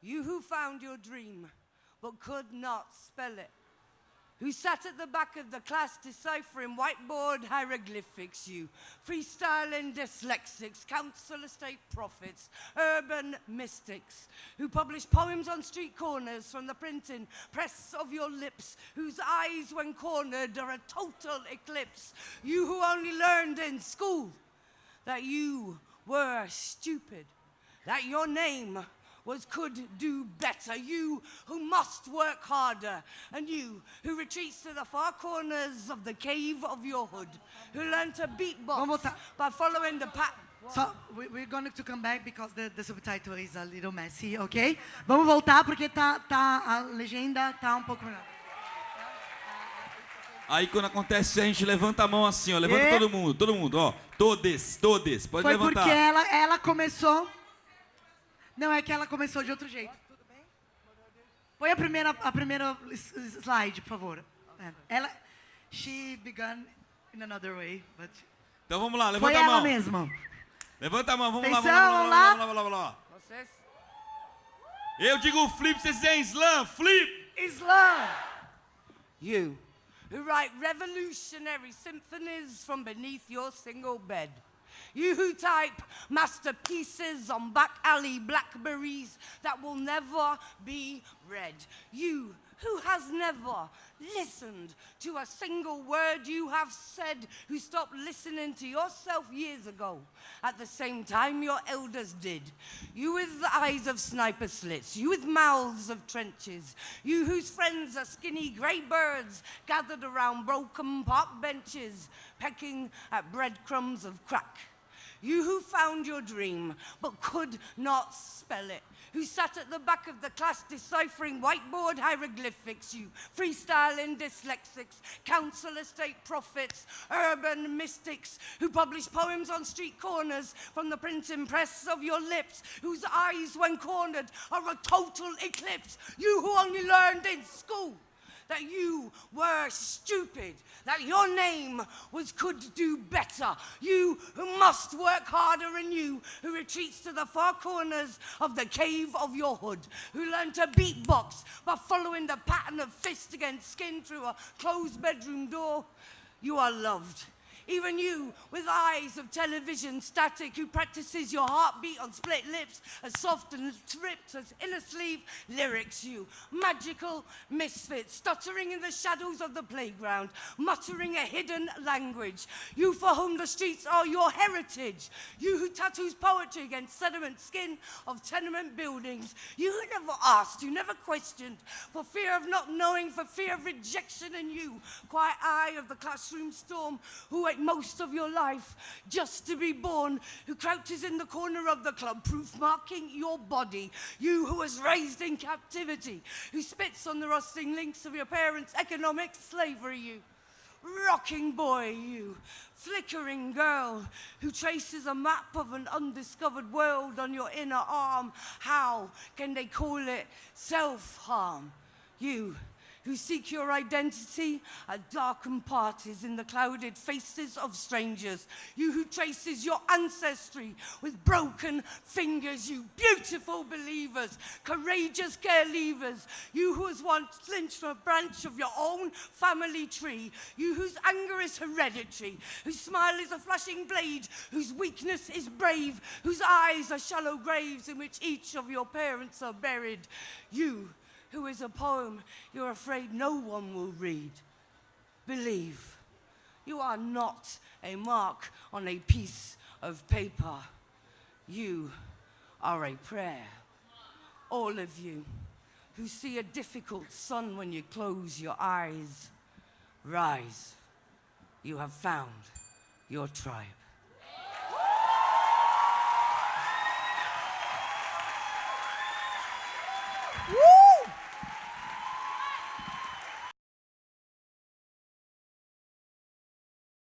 You who found your dream, but could not spell it. Who sat at the back of the class deciphering whiteboard hieroglyphics, you freestyling dyslexics, council estate prophets, urban mystics, who publish poems on street corners from the printing press of your lips, whose eyes when cornered are a total eclipse, you who only learned in school that you were stupid, that your name was could do better, you who must work harder, and you who retreats to the far corners of the cave of your hood, who learn to beatbox by following the pattern. So we're going to come back because the subtitle is a little messy, ok? Vamos voltar porque a legenda tá um pouco melhor. Aí quando acontece isso, a gente levanta a mão assim, ó. Levanta todo mundo, ó. Todes. Pode Foi levantar. Foi porque ela começou... Não, é que ela começou de outro jeito. Tudo bem? Põe a primeira slide, por favor. Ela... She began in another way, but... Então vamos lá, levanta a mão. Foi ela mesma. Levanta a mão, vamos Atenção, lá. Vamos lá. Vocês? Eu digo flip, vocês dizem slam, flip. Slam. You, who write revolutionary symphonies from beneath your single bed. You who type masterpieces on back alley Blackberries that will never be read. You who has never listened to a single word you have said, who stopped listening to yourself years ago at the same time your elders did. You with the eyes of sniper slits, you with mouths of trenches, you whose friends are skinny grey birds gathered around broken park benches, pecking at breadcrumbs of crack. You who found your dream but could not spell it, who sat at the back of the class deciphering whiteboard hieroglyphics, you freestyling dyslexics, council estate prophets, urban mystics, who publish poems on street corners from the printing press of your lips, whose eyes when cornered are a total eclipse, you who only learned in school that you were stupid, that your name was could do better, you who must work harder, and you who retreats to the far corners of the cave of your hood, who learn to beatbox by following the pattern of fist against skin through a closed bedroom door. You are loved. Even you, with eyes of television static, who practices your heartbeat on split lips, as soft and ripped as inner sleeve lyrics, you magical misfit, stuttering in the shadows of the playground, muttering a hidden language. You for whom the streets are your heritage. You who tattoos poetry against sediment skin of tenement buildings. You who never asked, you never questioned, for fear of not knowing, for fear of rejection. And you, quiet eye of the classroom storm, who ate most of your life just to be born, who crouches in the corner of the club, proof marking your body. You who was raised in captivity, who spits on the rusting links of your parents' economic slavery. You rocking boy, you flickering girl, who traces a map of an undiscovered world on your inner arm. How can they call it self-harm? You who seek your identity at darkened parties in the clouded faces of strangers. You who traces your ancestry with broken fingers. You beautiful believers, courageous care leavers. You who has once clinched from a branch of your own family tree. You whose anger is hereditary, whose smile is a flashing blade, whose weakness is brave, whose eyes are shallow graves in which each of your parents are buried. You who is a poem you're afraid no one will read. Believe, you are not a mark on a piece of paper. You are a prayer. All of you who see a difficult sun when you close your eyes, rise. You have found your tribe.